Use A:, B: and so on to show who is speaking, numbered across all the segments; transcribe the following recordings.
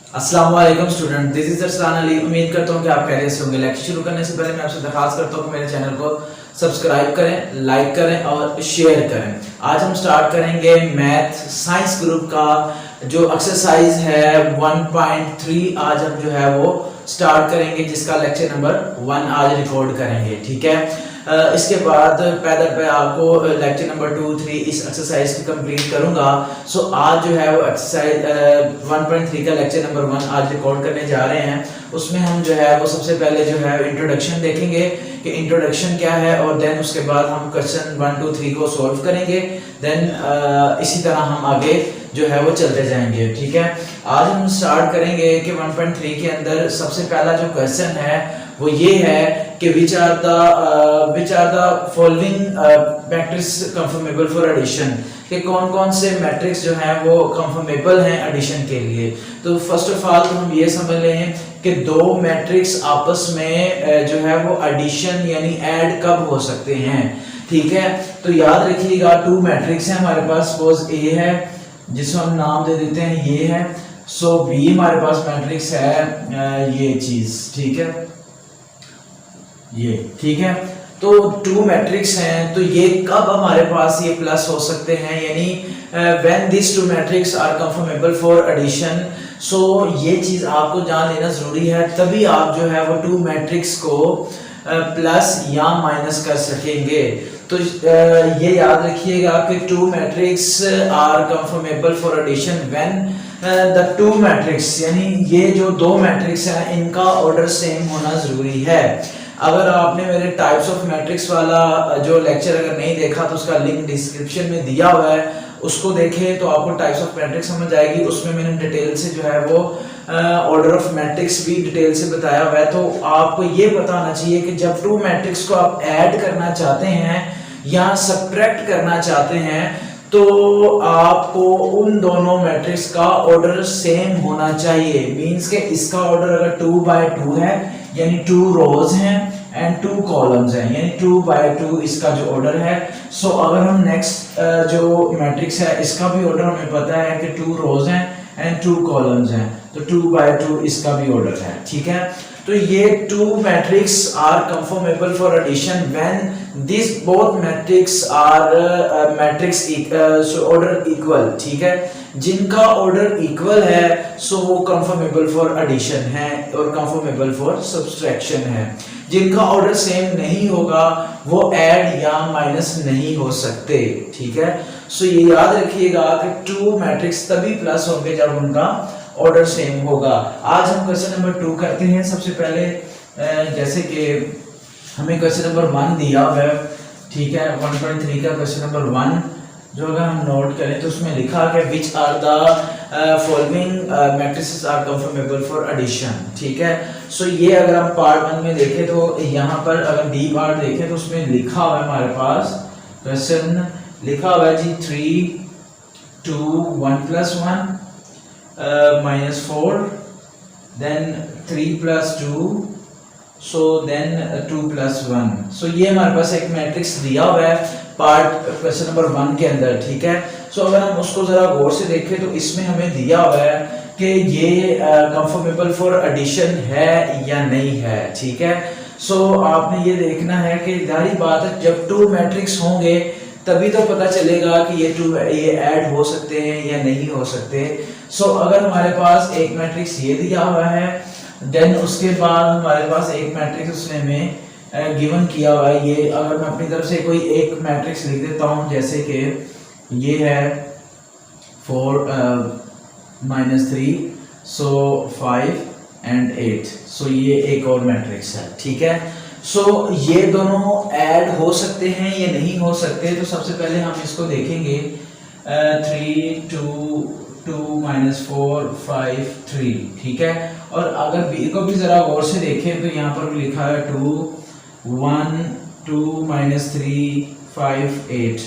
A: अस्सलाम वालेकुम student, this is Arsalan Ali. उम्मीद करता हूँ कि आप खैरियत से होंगे। लेक्चर शुरू करने से पहले मैं आपसे दरखास्त करता हूँ कि मेरे चैनल को सब्सक्राइब करें, लाइक करें और शेयर करें। आज हम स्टार्ट करेंगे मैथ साइंस ग्रुप का जो एक्सरसाइज है 1.3। आज हम जो है वो स्टार्ट करेंगे, जिसका लेक्चर नंबर 1 आज रिकॉर्ड करेंगे। ठीक है, इसके बाद पैदल पे आपको लेक्चर नंबर 2, 3 इस एक्सरसाइज को कंप्लीट करूंगा। सो आज जो है वो एक्सरसाइज 1.3 का लेक्चर नंबर 1 आज रिकॉर्ड करने जा रहे हैं। उसमें हम जो है वो सबसे पहले जो है इंट्रोडक्शन देखेंगे कि इंट्रोडक्शन क्या है, और देन उसके बाद हम क्वेश्चन 1, 2, 3 को सॉल्व करेंगे। देन इसी तरह हम आगे जो है वो चलते जाएंगे। ठीक है, आज हम स्टार्ट करेंगे कि 1.3 के अंदर सबसे पहला जो क्वेश्चन है वो ये है कि which are the following matrix conformable for addition, कि कौन कौन से मैट्रिक्स जो हैं वो कंफर्मेबल हैं एडिशन के लिए। तो फर्स्ट ऑफ ऑल तो हम ये समझ लें कि दो मैट्रिक्स आपस में जो है वो एडिशन यानी ऐड कब हो सकते हैं। ठीक है, तो याद रखिएगा 2 मैट्रिक्स है हमारे पास। सपोज ए है जिसको हम नाम दे देते हैं ये है। सो बी हमारे पास मैट्रिक्स है ये चीज। ठीक है, ये ठीक है। तो 2 मैट्रिक्स हैं, तो ये कब हमारे पास ये प्लस हो सकते हैं, यानी when this 2 matrix are conformable for addition. So ये चीज आपको जान लेना जरूरी है, तभी आप जो है वो 2 मैट्रिक्स को प्लस या माइनस कर सकेंगे। तो ये याद रखिएगा कि 2 matrix are conformable for addition when the 2 matrix, यानी ये जो 2 मैट्रिक्स हैं इनका ऑर्डर सेम होना जरूरी है। अगर आपने मेरे टाइप्स ऑफ मैट्रिक्स वाला जो लेक्चर अगर नहीं देखा तो उसका लिंक डिस्क्रिप्शन में दिया हुआ है, उसको देखें तो आपको टाइप्स ऑफ मैट्रिक्स समझ आएगी। उसमें मैंने डिटेल से जो है वो ऑर्डर ऑफ मैट्रिक्स भी डिटेल से बताया हुआ है। तो आपको ये पता होना चाहिए कि जब 2 मैट्रिक्स को आप ऐड करना चाहते हैं या सब्ट्रैक्ट करना चाहते हैं तो आपको उन दोनों मैट्रिक्स का ऑर्डर सेम होना चाहिए। मींस के इसका ऑर्डर अगर 2 बाय 2 है यानी 2 रोज हैं एंड 2 कॉलम्स हैं, यानी 2 बाय 2 इसका जो ऑर्डर है। सो अगर हम नेक्स्ट जो मैट्रिक्स है इसका भी ऑर्डर हमें पता है कि 2 रोज हैं एंड 2 कॉलम्स हैं, तो 2 बाय 2 इसका भी ऑर्डर है। ठीक है, तो ये 2 matrix are conformable for addition when this both matrix are matrix order equal. ठीक है, जिनका ऑर्डर इक्वल है सो वो कंफर्मेबल फॉर एडिशन है और कंफर्मेबल फॉर सब्सट्रैक्शन है। जिनका ऑर्डर सेम नहीं होगा वो ऐड या माइनस नहीं हो सकते। ठीक है, सो ये याद रखिएगा कि 2 मैट्रिक्स तभी प्लस होंगे जब उनका ऑर्डर सेम होगा। आज हम क्वेश्चन नंबर 2 करते हैं। सबसे पहले जैसे कि हमें क्वेश्चन नंबर 1 दिया हुआ है। ठीक है, 1.3 का क्वेश्चन नंबर 1 जो अगर हम नोट करें तो उसमें लिखा है which are the following matrices are conformable for addition. ठीक है, सो ये अगर हम पार्ट 1 में देखें तो यहाँ पर अगर डी पार्ट देखें तो उसमें लिखा हुआ है हमारे पास क्वेश्चन लिखा हुआ है जी 3, 2, 1 + 1 -4 then 3 + 2 so then 2 + 1। सो ये हमारे पास एक मैट्रिक्स दिया हुआ है पार्ट क्वेश्चन नंबर 1 के अंदर। ठीक है, सो अगर हम उसको जरा गौर से देखें तो इसमें हमें दिया हुआ है कि ये कंफर्मेबल फॉर एडिशन है या नहीं है। ठीक है, सो आपने ये देखना है कि जाहिर बात है जब 2 मैट्रिक्स होंगे तभी तो पता चलेगा कि ये ऐड हो सकते हैं या नहीं हो सकते। सो अगर हमारे पास एक मैट्रिक्स ये दिया हुआ है, देन उसके बाद हमारे पास एक मैट्रिक्स उसने में गिवन किया हुआ है। ये अगर मैं अपनी तरफ से कोई एक मैट्रिक्स लिख देता हूं, जैसे कि ये है 4 - 3 सो 5 and 8। सो ये एक और मैट्रिक्स है। ठीक है, सो ये दोनों ऐड हो सकते हैं या नहीं हो सकते। तो सबसे पहले हम इसको देखेंगे 3, 2, 2 - 4 5 3। ठीक है, और अगर बी को भी जरा गौर से देखें तो यहाँ पर भी लिखा है 2 1 2 - 3 5 8।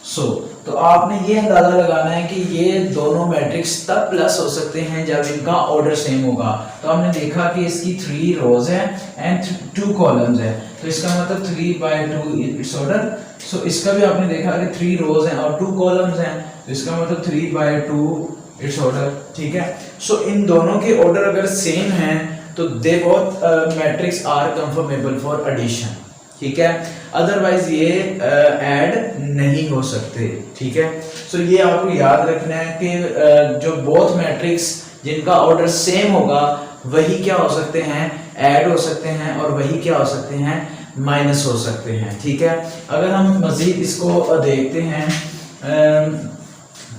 A: सो तो आपने ये अंदाजा लगाना है कि ये दोनों मैट्रिक्स तब प्लस हो सकते हैं जब इनका ऑर्डर सेम होगा। तो हमने देखा कि इसकी 3 रोज है एंड 2 कॉलम्स है, तो इसका मतलब 3 बाय 2 इट्स ऑर्डर। सो इसका भी आपने देखा कि 3 रोज हैं और 2 कॉलम्स हैं, तो इसका मतलब 3 बाय 2 इट्स ऑर्डर, ठीक है। सो इन दोनों के ऑर्डर अगर सेम हैं तो they both matrix are conformable for addition, ठीक है। अदरवाइज ये ऐड नहीं हो सकते, ठीक है। सो ये आपको याद रखना है कि जो बोथ मैट्रिक्स जिनका ऑर्डर सेम होगा वही क्या हो सकते हैं, ऐड हो सकते हैं, और वही क्या हो सकते हैं, माइनस हो सकते हैं, ठीक है। अगर हम मजीद इसको देखते हैं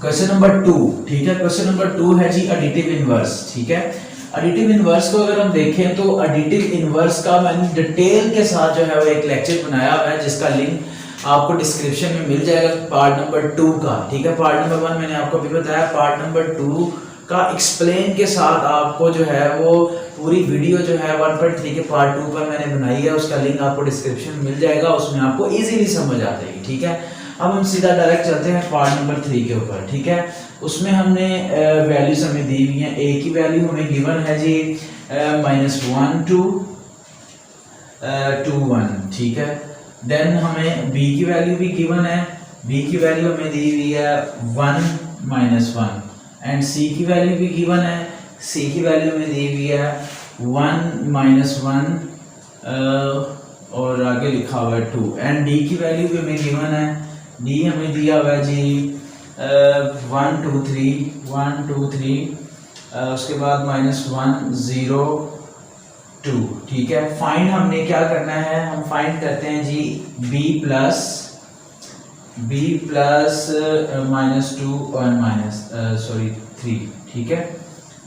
A: क्वेश्चन नंबर 2, ठीक है। क्वेश्चन नंबर 2 है जी एडिटिव इनवर्स, ठीक है। एडिटिव इनवर्स को अगर हम देखें तो एडिटिव इनवर्स का मैंने डिटेल के साथ जो है वो एक लेक्चर बनाया हुआ है जिसका लिंक आपको डिस्क्रिप्शन में मिल जाएगा, पार्ट नंबर 2 का, ठीक है। पार्ट नंबर 1 मैंने आपको अभी बताया, पार्ट नंबर 2 का एक्सप्लेन के साथ आपको जो है वो पूरी वीडियो जो है 1.3 के पार्ट 2 पर मैंने बनाई है, उसका लिंक आपको डिस्क्रिप्शन में मिल जाएगा, उसमें आपको इजीली समझ आ जाएगी, ठीक है। अब हम सीधा डायरेक्ट चलते हैं पार्ट नंबर 3 के ऊपर, ठीक है। उसमें हमने वैल्यूज हमें दी हुई हैं, ए की वैल्यू हमें गिवन है जी -1 to 2 1, ठीक है। देन हमें बी की वैल्यू भी गिवन है, बी की वैल्यू हमें दी हुई है 1 -1, एंड सी की वैल्यू भी गिवन है, सी की वैल्यू हमें दी हुई है 1 -1 और आगे लिखा हुआ है 2, एंड डी की वैल्यू भी हमें गिवन है, डी हमें दिया हुआ है जी 1 2 3, उसके बाद -1 0 2, ठीक है। फाइंड हमने क्या करना है, हम फाइंड करते हैं जी b प्लस -2 और -3, ठीक है।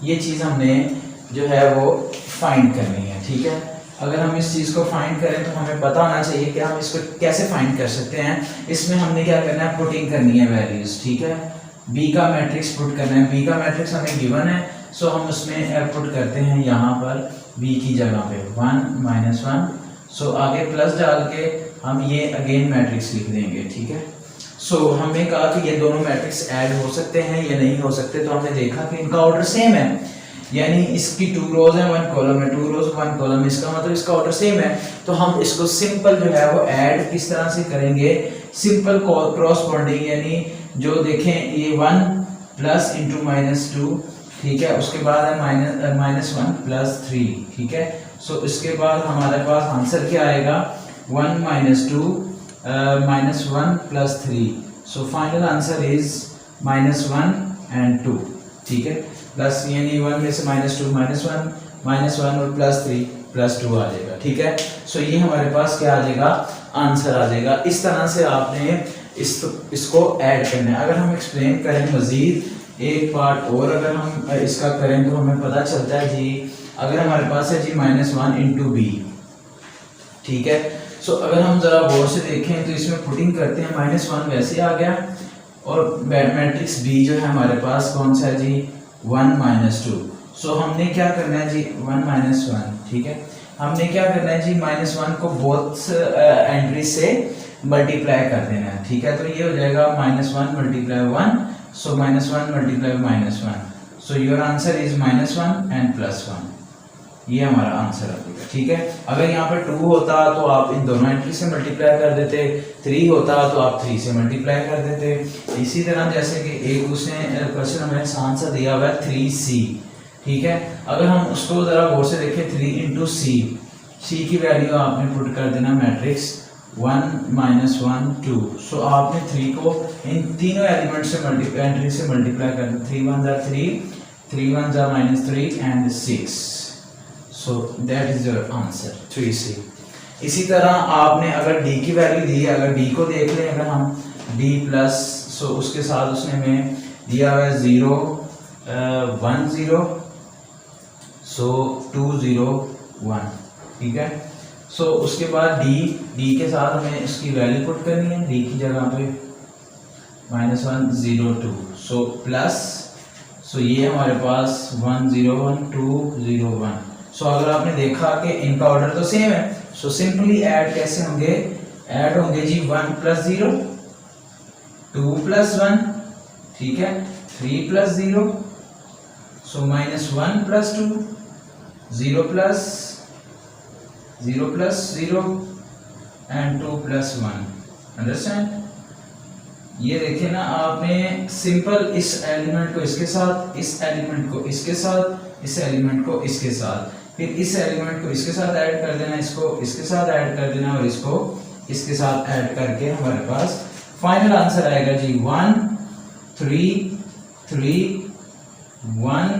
A: ये चीज़ हमने जो है वो फाइंड करनी है, ठीक है। अगर हम इस चीज़ को फाइंड करें तो हमें पता होना चाहिए कि हम इसको कैसे फाइंड कर सकते हैं। इसमें हमने क्या करना है, पुटिंग करनी है वैल्यूज, ठीक है। बी का मैट्रिक्स पुट करना है, बी का मैट्रिक्स हमें गिवन है, सो हम उसमें पुट करते हैं यहाँ पर बी की जगह पे 1 -1, सो आगे प्लस डाल के हम ये अगेन मैट्रिक्स लिख देंगे, ठीक है। सो हमने कहा कि ये दोनों मैट्रिक्स ऐड हो सकते हैं या नहीं हो सकते, तो हमने देखा कि इनका ऑर्डर सेम है, यानी इसकी 2 रोज है 1 कॉलम है, 2 रोज 1 कॉलम, इसका मतलब इसका ऑर्डर सेम है। तो हम इसको सिंपल जो है वो ऐड किस तरह से करेंगे, सिंपल क्रॉसपॉन्डिंग, यानी जो देखें ये 1 प्लस इंटू -2, ठीक है। उसके बाद है -1 प्लस 3, ठीक है। सो इसके बाद हमारे पास आंसर क्या आएगा, 1 -2 -1 plus 3, so final answer is -1 and 2, ठीक है। प्लस यानी 1 में से -2 -1 और +3 +2 आ जाएगा, ठीक है। सो ये हमारे पास क्या आ जाएगा, आंसर आ जाएगा। इस तरह से आपने इसको ऐड करना है। अगर हम एक्सप्लेन करें मजीद एक पार्ट और अगर हम इसका करें तो हमें पता चलता है जी, अगर हमारे पास है जी -1 इंटू बी, ठीक है। सो अगर हम जरा गौर से देखें तो इसमें पुटिंग करते हैं, -1 वैसे आ गया और मैट्रिक्स बी जो है हमारे पास कौन सा है जी 1 -2। सो हमने क्या करना है जी 1 -1, ठीक है। हमने क्या करना है जी -1 को बोथ एंट्री से मल्टीप्लाई कर देना है, ठीक है। तो ये हो जाएगा -1 × 1, सो -1 × -1, so your answer is -1 and +1, ये हमारा आंसर आ जाएगा, ठीक है। अगर यहाँ पर 2 होता तो आप इन दोनों एंट्री से मल्टीप्लाई कर देते, 3 होता तो आप 3 से मल्टीप्लाई कर देते। इसी तरह जैसे कि एक उसने क्वेश्चन हमें आसान सा दिया हुआ है 3c, ठीक है। अगर हम उसको ज़रा गौर से देखें 3 × c की वैल्यू आपने पुट कर देना मैट्रिक्स 1 -1 2, सो आपने 3 को इन तीनों एलिमेंट से एंट्री से मल्टीप्लाई कर दें, 3 1 = 3, 3 1 = -3 and 6, so that is your answer 3c। इसी तरह आपने अगर d की वैल्यू दी है, अगर d को देख लें, अगर हम d प्लस, सो उसके साथ उसने हमें दिया हुआ है 0 1 0, सो 2 0 1, ठीक है। सो उसके बाद d के साथ हमें इसकी वैल्यू पुट करनी है, d की जगह पे -1 0 2, सो प्लस, सो ये हमारे पास 1 0 1 2 0 1। सो अगर आपने देखा कि इनका ऑर्डर तो सेम है, सो सिंपली ऐड कैसे होंगे, ऐड होंगे जी 1 + 0 2 + 1, ठीक है, 3 + 0, सो -1 + 2 0 + 0 and 2 + 1, understand? ये देखिए ना आपने सिंपल इस एलिमेंट को इसके साथ, इस एलिमेंट को इसके साथ, इस एलिमेंट को इसके साथ, फिर इस एलिमेंट को इसके साथ ऐड कर देना, इसको इसके साथ ऐड कर देना और इसको इसके साथ ऐड करके हमारे पास फाइनल आंसर आएगा जी 1 3 3 1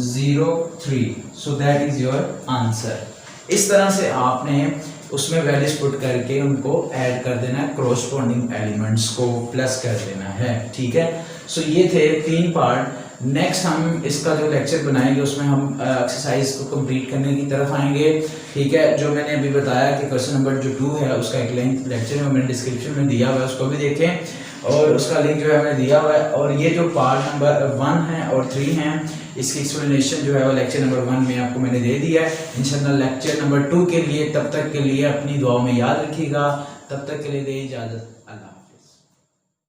A: 0 3। So that is your answer. इस तरह से आपने उसमें वैल्यूज पुट करके उनको ऐड कर देना है, कोरोस्पोंडिंग एलिमेंट्स को प्लस कर देना है, ठीक है। सो ये थे 3 पार्ट। नेक्स्ट हम इसका जो लेक्चर बनाएंगे उसमें हम एक्सरसाइज को कंप्लीट करने की तरफ आएंगे, ठीक है। जो मैंने अभी बताया कि क्वेश्चन नंबर जो 2 है उसका एक लिंक लेक्चर में मैंने डिस्क्रिप्शन में दिया हुआ है, उसको भी देखें और उसका लिंक जो है मैंने दिया हुआ है। और ये जो पार्ट नंबर 1 है और 3 हैं इसकी एक्सप्लेनेशन जो है वो लेक्चर नंबर 1 में आपको मैंने दे दिया है। इंशाल्लाह लेक्चर नंबर 2 के लिए, तब तक के लिए अपनी दुआओं में याद रखिएगा। तब तक के लिए दे इजाज़त।